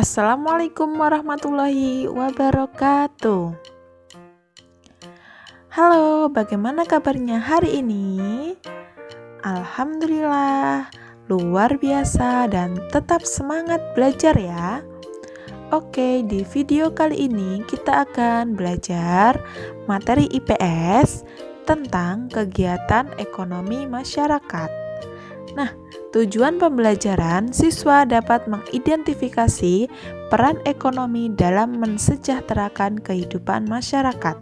Assalamualaikum warahmatullahi wabarakatuh. Halo, bagaimana kabarnya hari ini? Alhamdulillah, luar biasa dan tetap semangat belajar ya. Oke, di video kali ini kita akan belajar materi IPS tentang kegiatan ekonomi masyarakat. Nah, tujuan pembelajaran siswa dapat mengidentifikasi peran ekonomi dalam mensejahterakan kehidupan masyarakat.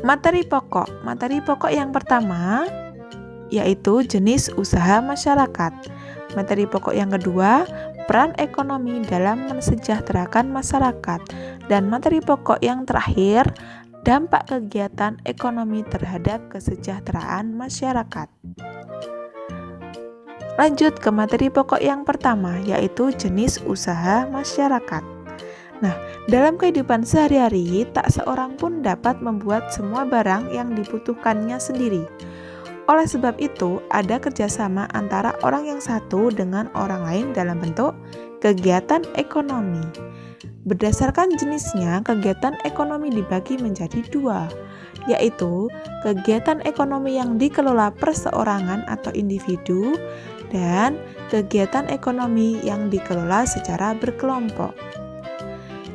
Materi pokok yang pertama yaitu jenis usaha masyarakat. Materi pokok yang kedua, peran ekonomi dalam mensejahterakan masyarakat. Dan materi pokok yang terakhir, dampak kegiatan ekonomi terhadap kesejahteraan masyarakat. Lanjut ke materi pokok yang pertama, yaitu jenis usaha masyarakat. Nah, dalam kehidupan sehari-hari, tak seorang pun dapat membuat semua barang yang dibutuhkannya sendiri. Oleh sebab itu, ada kerjasama antara orang yang satu dengan orang lain dalam bentuk kegiatan ekonomi. Berdasarkan jenisnya, kegiatan ekonomi dibagi menjadi dua, yaitu kegiatan ekonomi yang dikelola perseorangan atau individu dan kegiatan ekonomi yang dikelola secara berkelompok.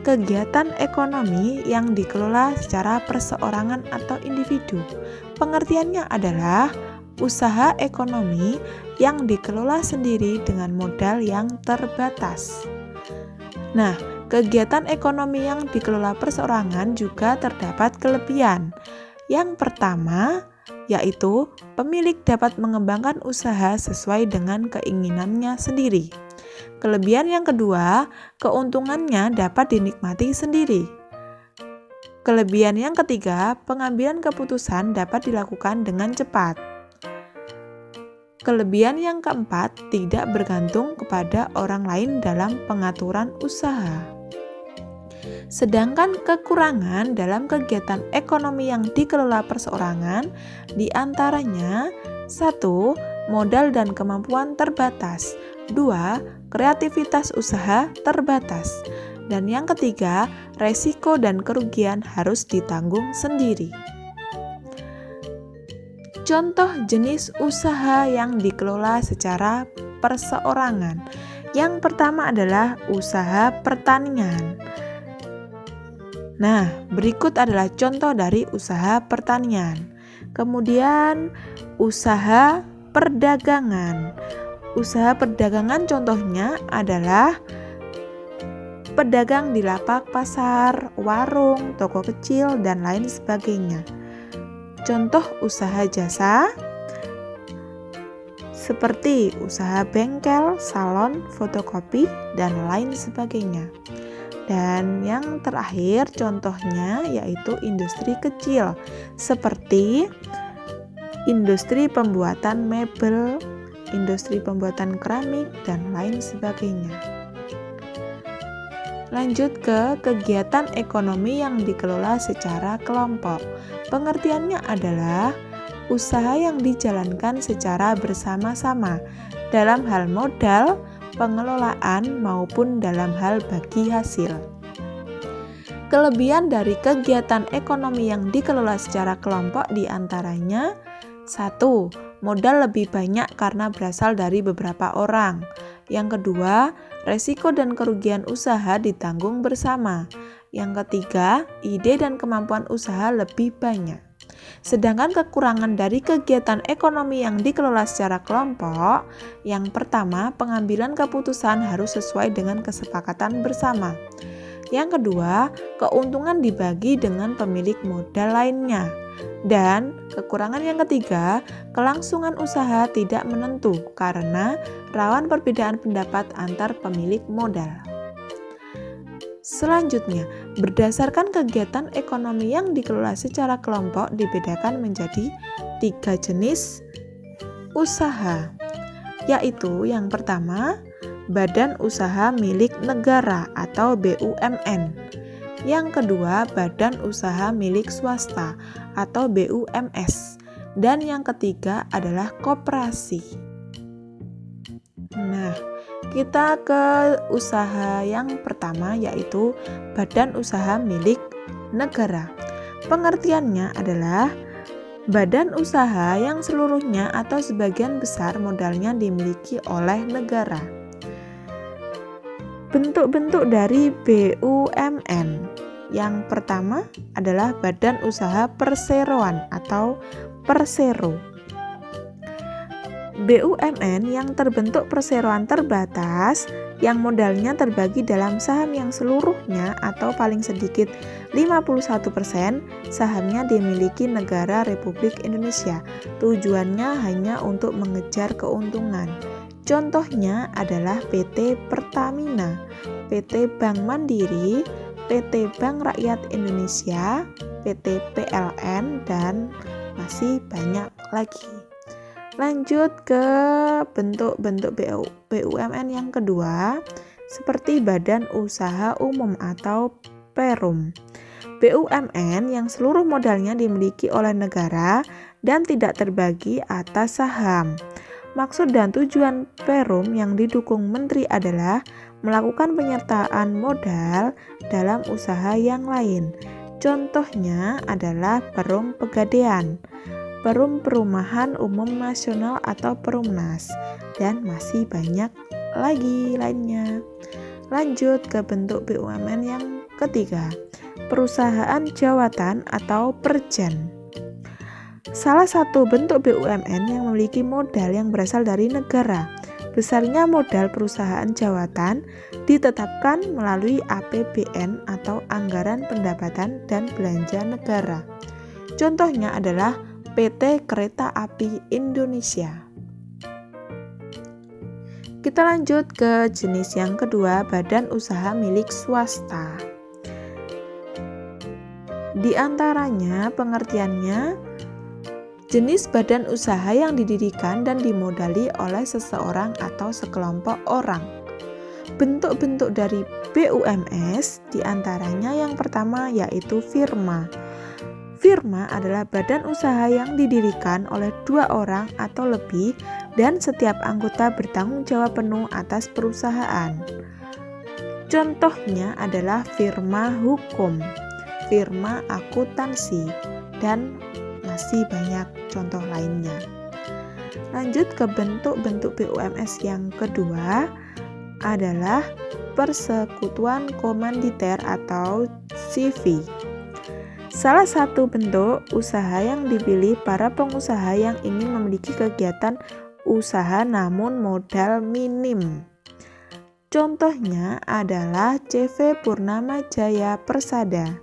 Kegiatan ekonomi yang dikelola secara perseorangan atau individu, pengertiannya adalah usaha ekonomi yang dikelola sendiri dengan modal yang terbatas. Nah, kegiatan ekonomi yang dikelola perseorangan juga terdapat kelebihan. Yang pertama, yaitu pemilik dapat mengembangkan usaha sesuai dengan keinginannya sendiri. Kelebihan yang kedua, keuntungannya dapat dinikmati sendiri. Kelebihan yang ketiga, pengambilan keputusan dapat dilakukan dengan cepat. Kelebihan yang keempat, tidak bergantung kepada orang lain dalam pengaturan usaha. Sedangkan kekurangan dalam kegiatan ekonomi yang dikelola perseorangan diantaranya 1. Modal dan kemampuan terbatas. 2. Kreativitas usaha terbatas. Dan yang ketiga, resiko dan kerugian harus ditanggung sendiri. Contoh jenis usaha yang dikelola secara perseorangan. Yang pertama adalah usaha pertanian. Nah, berikut adalah contoh dari usaha pertanian. Kemudian, usaha perdagangan. Usaha perdagangan contohnya adalah pedagang di lapak pasar, warung, toko kecil, dan lain sebagainya. Contoh usaha jasa seperti usaha bengkel, salon, fotokopi, dan lain sebagainya. Dan yang terakhir contohnya yaitu industri kecil seperti industri pembuatan mebel, industri pembuatan keramik, dan lain sebagainya. Lanjut ke kegiatan ekonomi yang dikelola secara kelompok. Pengertiannya adalah usaha yang dijalankan secara bersama-sama dalam hal modal, pengelolaan, maupun dalam hal bagi hasil. Kelebihan dari kegiatan ekonomi yang dikelola secara kelompok diantaranya 1. Modal lebih banyak karena berasal dari beberapa orang. Yang kedua, resiko dan kerugian usaha ditanggung bersama. Yang ketiga, ide dan kemampuan usaha lebih banyak. Sedangkan kekurangan dari kegiatan ekonomi yang dikelola secara kelompok, yang pertama, pengambilan keputusan harus sesuai dengan kesepakatan bersama. Yang kedua, keuntungan dibagi dengan pemilik modal lainnya. Dan kekurangan yang ketiga, kelangsungan usaha tidak menentu karena rawan perbedaan pendapat antar pemilik modal. Selanjutnya, berdasarkan kegiatan ekonomi yang dikelola secara kelompok dibedakan menjadi 3 jenis usaha, yaitu yang pertama, badan usaha milik negara atau BUMN. Yang kedua, badan usaha milik swasta atau BUMS. Dan yang ketiga adalah koperasi. Nah, Kita ke usaha yang pertama, yaitu badan usaha milik negara. Pengertiannya adalah badan usaha yang seluruhnya atau sebagian besar modalnya dimiliki oleh negara. Bentuk-bentuk dari BUMN. Yang pertama adalah badan usaha perseroan atau persero. BUMN yang terbentuk perseroan terbatas yang modalnya terbagi dalam saham yang seluruhnya atau paling sedikit 51% sahamnya dimiliki negara Republik Indonesia. Tujuannya hanya untuk mengejar keuntungan. Contohnya adalah PT Pertamina, PT Bank Mandiri, PT Bank Rakyat Indonesia, PT PLN, dan masih banyak lagi. Lanjut ke bentuk-bentuk BUMN yang kedua, seperti Badan Usaha Umum atau Perum. BUMN yang seluruh modalnya dimiliki oleh negara dan tidak terbagi atas saham. Maksud dan tujuan Perum yang didukung menteri adalah melakukan penyertaan modal dalam usaha yang lain. Contohnya adalah Perum Pegadaian, Perum Perumahan Umum Nasional atau Perumnas, dan masih banyak lagi lainnya. Lanjut ke bentuk BUMN yang ketiga, perusahaan jawatan atau perjan. Salah satu bentuk BUMN yang memiliki modal yang berasal dari negara. Besarnya modal perusahaan jawatan ditetapkan melalui APBN atau Anggaran Pendapatan dan Belanja Negara. Contohnya adalah PT Kereta Api Indonesia. Kita lanjut ke jenis yang kedua, badan usaha milik swasta. Di antaranya pengertiannya, jenis badan usaha yang didirikan dan dimodali oleh seseorang atau sekelompok orang. Bentuk-bentuk dari BUMS di antaranya yang pertama yaitu firma. Firma adalah badan usaha yang didirikan oleh 2 orang atau lebih dan setiap anggota bertanggung jawab penuh atas perusahaan. Contohnya adalah firma hukum, firma akuntansi, dan masih banyak contoh lainnya. Lanjut ke bentuk-bentuk BUMS yang kedua adalah persekutuan komanditer atau CV. Salah satu bentuk usaha yang dipilih para pengusaha yang ingin memiliki kegiatan usaha namun modal minim. Contohnya adalah CV Purnama Jaya Persada,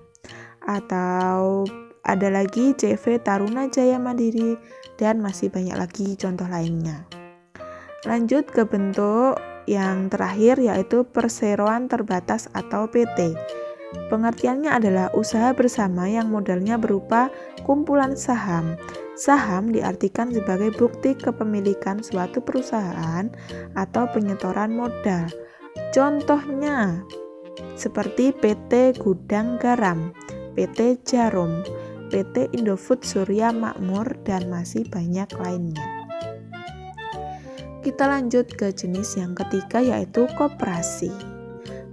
atau ada lagi CV Taruna Jaya Mandiri, dan masih banyak lagi contoh lainnya. Lanjut ke bentuk yang terakhir yaitu perseroan terbatas atau PT. Pengertiannya adalah usaha bersama yang modalnya berupa kumpulan saham. Saham diartikan sebagai bukti kepemilikan suatu perusahaan atau penyetoran modal. Contohnya seperti PT Gudang Garam, PT Jarum, PT Indofood Surya Makmur, dan masih banyak lainnya. Kita lanjut ke jenis yang ketiga yaitu koperasi.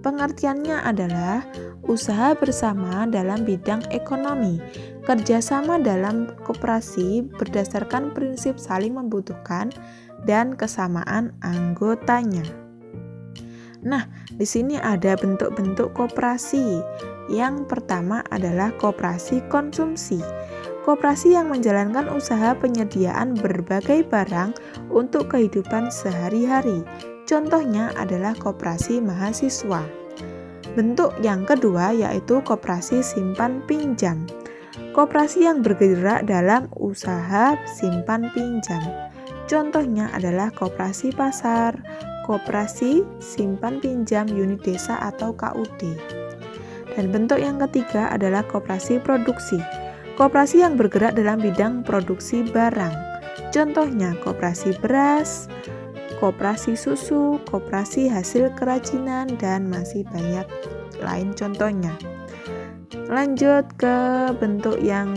Pengertiannya adalah usaha bersama dalam bidang ekonomi. Kerjasama dalam koperasi berdasarkan prinsip saling membutuhkan dan kesamaan anggotanya. Nah, di sini ada bentuk-bentuk koperasi. Yang pertama adalah koperasi konsumsi. Koperasi yang menjalankan usaha penyediaan berbagai barang untuk kehidupan sehari-hari. Contohnya adalah koperasi mahasiswa. Bentuk yang kedua yaitu koperasi simpan pinjam. Koperasi yang bergerak dalam usaha simpan pinjam. Contohnya adalah koperasi pasar, koperasi simpan pinjam unit desa atau KUD. Dan bentuk yang ketiga adalah koperasi produksi. Koperasi yang bergerak dalam bidang produksi barang. Contohnya koperasi beras, koperasi susu, koperasi hasil kerajinan, dan masih banyak lain contohnya. Lanjut ke bentuk yang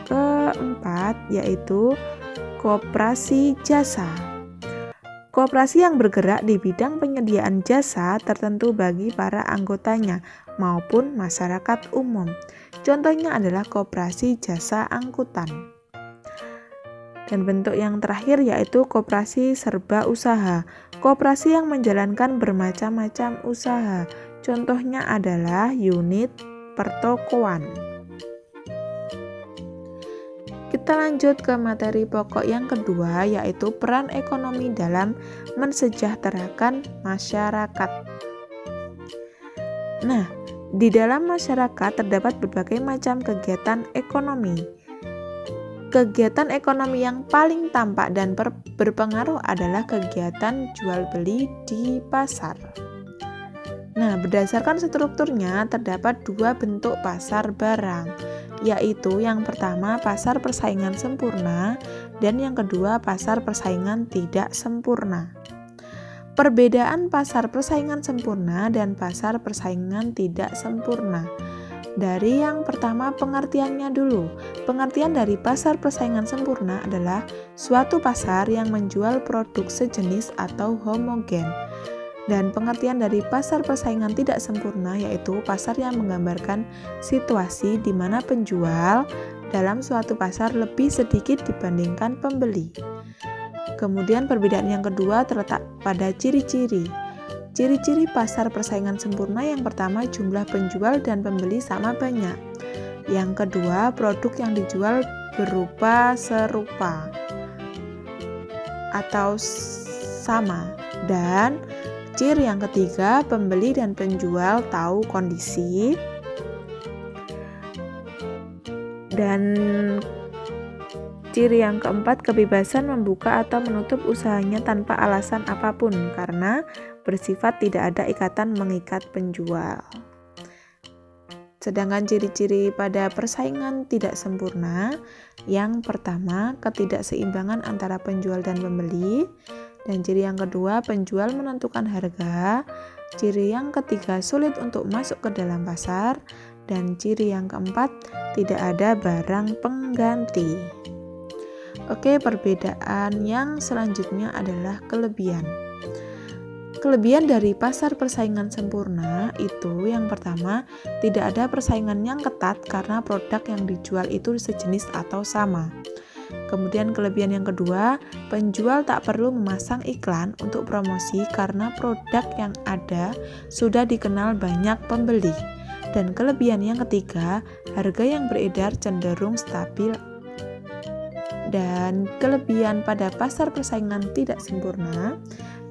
keempat yaitu koperasi jasa. Koperasi yang bergerak di bidang penyediaan jasa tertentu bagi para anggotanya maupun masyarakat umum. Contohnya adalah koperasi jasa angkutan. Dan bentuk yang terakhir yaitu koperasi serba usaha. Koperasi yang menjalankan bermacam-macam usaha. Contohnya adalah unit pertokoan. Kita lanjut ke materi pokok yang kedua, yaitu peran ekonomi dalam mensejahterakan masyarakat. Nah, di dalam masyarakat terdapat berbagai macam kegiatan ekonomi. Kegiatan ekonomi yang paling tampak dan berpengaruh adalah kegiatan jual beli di pasar. Nah, berdasarkan strukturnya terdapat dua bentuk pasar barang, yaitu yang pertama pasar persaingan sempurna dan yang kedua pasar persaingan tidak sempurna. Perbedaan pasar persaingan sempurna dan pasar persaingan tidak sempurna. Dari yang pertama pengertiannya dulu. Pengertian dari pasar persaingan sempurna adalah suatu pasar yang menjual produk sejenis atau homogen. Dan pengertian dari pasar persaingan tidak sempurna yaitu pasar yang menggambarkan situasi di mana penjual dalam suatu pasar lebih sedikit dibandingkan pembeli. Kemudian perbedaan yang kedua terletak pada ciri-ciri. Ciri-ciri pasar persaingan sempurna yang pertama jumlah penjual dan pembeli sama banyak. Yang kedua produk yang dijual berupa serupa atau sama. Dan ciri yang ketiga, pembeli dan penjual tahu kondisi. Dan ciri yang keempat, kebebasan membuka atau menutup usahanya tanpa alasan apapun karena bersifat tidak ada ikatan mengikat penjual. Sedangkan ciri-ciri pada persaingan tidak sempurna, yang pertama, ketidakseimbangan antara penjual dan pembeli. Dan ciri yang kedua, penjual menentukan harga. Ciri yang ketiga, sulit untuk masuk ke dalam pasar. Dan ciri yang keempat, tidak ada barang pengganti. Oke, perbedaan yang selanjutnya adalah kelebihan. Kelebihan dari pasar persaingan sempurna itu yang pertama, tidak ada persaingan yang ketat karena produk yang dijual itu sejenis atau sama. Kemudian kelebihan yang kedua, penjual tak perlu memasang iklan untuk promosi karena produk yang ada sudah dikenal banyak pembeli. Dan kelebihan yang ketiga, harga yang beredar cenderung stabil. Dan kelebihan pada pasar persaingan tidak sempurna,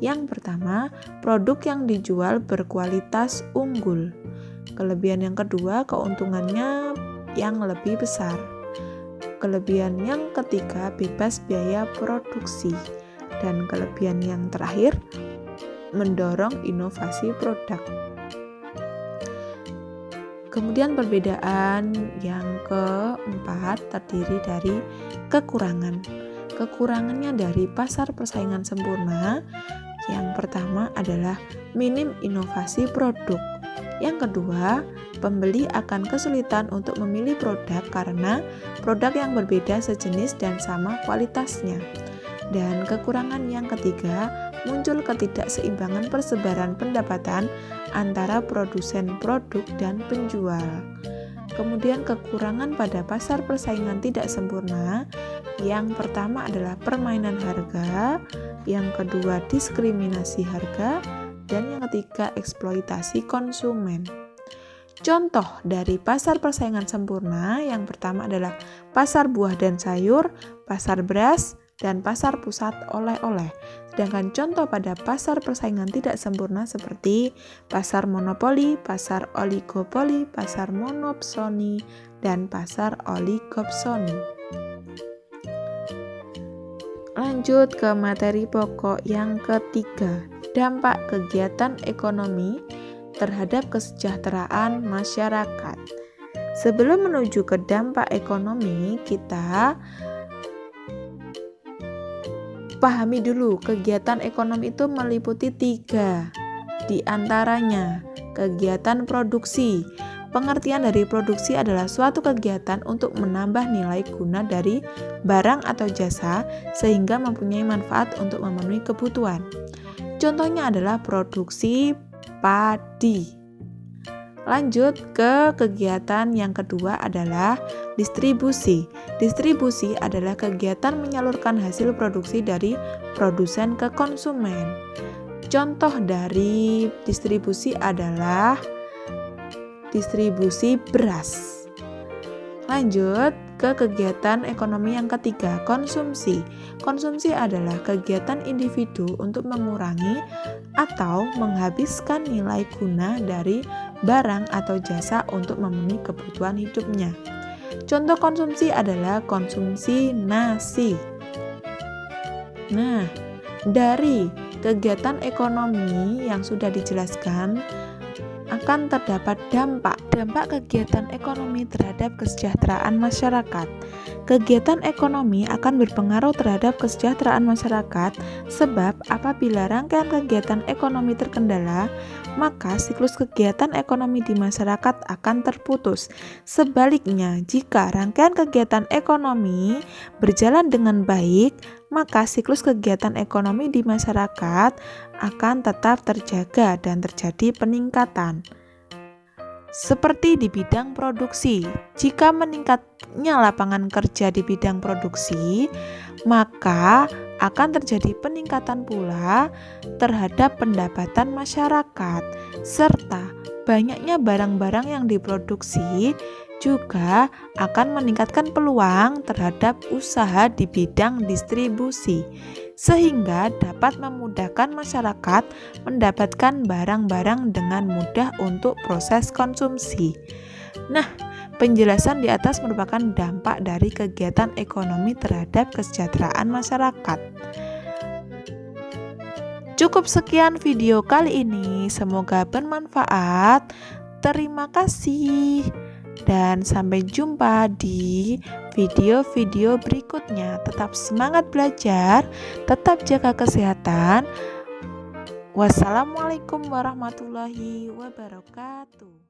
yang pertama, produk yang dijual berkualitas unggul. Kelebihan yang kedua, keuntungannya yang lebih besar. Kelebihan yang ketiga, bebas biaya produksi. Dan kelebihan yang terakhir, mendorong inovasi produk. Kemudian perbedaan yang keempat terdiri dari kekurangan. Kekurangannya dari pasar persaingan sempurna, yang pertama adalah minim inovasi produk. Yang kedua, pembeli akan kesulitan untuk memilih produk karena produk yang berbeda sejenis dan sama kualitasnya. Dan kekurangan yang ketiga, muncul ketidakseimbangan persebaran pendapatan antara produsen produk dan penjual. Kemudian kekurangan pada pasar persaingan tidak sempurna, yang pertama adalah permainan harga, yang kedua diskriminasi harga, dan yang ketiga eksploitasi konsumen. Contoh dari pasar persaingan sempurna yang pertama adalah pasar buah dan sayur, pasar beras, dan pasar pusat oleh-oleh. Sedangkan contoh pada pasar persaingan tidak sempurna seperti pasar monopoli, pasar oligopoli, pasar monopsoni, dan pasar oligopsoni. Lanjut ke materi pokok yang ketiga, dampak kegiatan ekonomi terhadap kesejahteraan masyarakat. Sebelum menuju ke dampak ekonomi, kita pahami dulu kegiatan ekonomi itu meliputi 3. Di antaranya, kegiatan produksi. pengertian dari produksi adalah suatu kegiatan untuk menambah nilai guna dari barang atau jasa sehingga mempunyai manfaat untuk memenuhi kebutuhan. Contohnya adalah produksi padi. Lanjut ke kegiatan yang kedua adalah distribusi. Distribusi adalah kegiatan menyalurkan hasil produksi dari produsen ke konsumen. Contoh dari distribusi adalah distribusi beras. Lanjut ke kegiatan ekonomi yang ketiga, konsumsi. Konsumsi adalah kegiatan individu untuk mengurangi atau menghabiskan nilai guna dari barang atau jasa untuk memenuhi kebutuhan hidupnya. Contoh konsumsi adalah konsumsi nasi. Nah, dari kegiatan ekonomi yang sudah dijelaskan, akan terdapat dampak kegiatan ekonomi terhadap kesejahteraan masyarakat. Kegiatan ekonomi akan berpengaruh terhadap kesejahteraan masyarakat sebab apabila rangkaian kegiatan ekonomi terkendala, maka siklus kegiatan ekonomi di masyarakat akan terputus. Sebaliknya, jika rangkaian kegiatan ekonomi berjalan dengan baik, maka siklus kegiatan ekonomi di masyarakat akan tetap terjaga dan terjadi peningkatan. Seperti di bidang produksi, jika meningkatnya lapangan kerja di bidang produksi, maka akan terjadi peningkatan pula terhadap pendapatan masyarakat, serta banyaknya barang-barang yang diproduksi juga akan meningkatkan peluang terhadap usaha di bidang distribusi, sehingga dapat memudahkan masyarakat mendapatkan barang-barang dengan mudah untuk proses konsumsi. Nah, penjelasan di atas merupakan dampak dari kegiatan ekonomi terhadap kesejahteraan masyarakat. Cukup sekian video kali ini, semoga bermanfaat. Terima kasih. Dan sampai jumpa di video-video berikutnya. Tetap semangat belajar, tetap jaga kesehatan. Wassalamualaikum warahmatullahi wabarakatuh.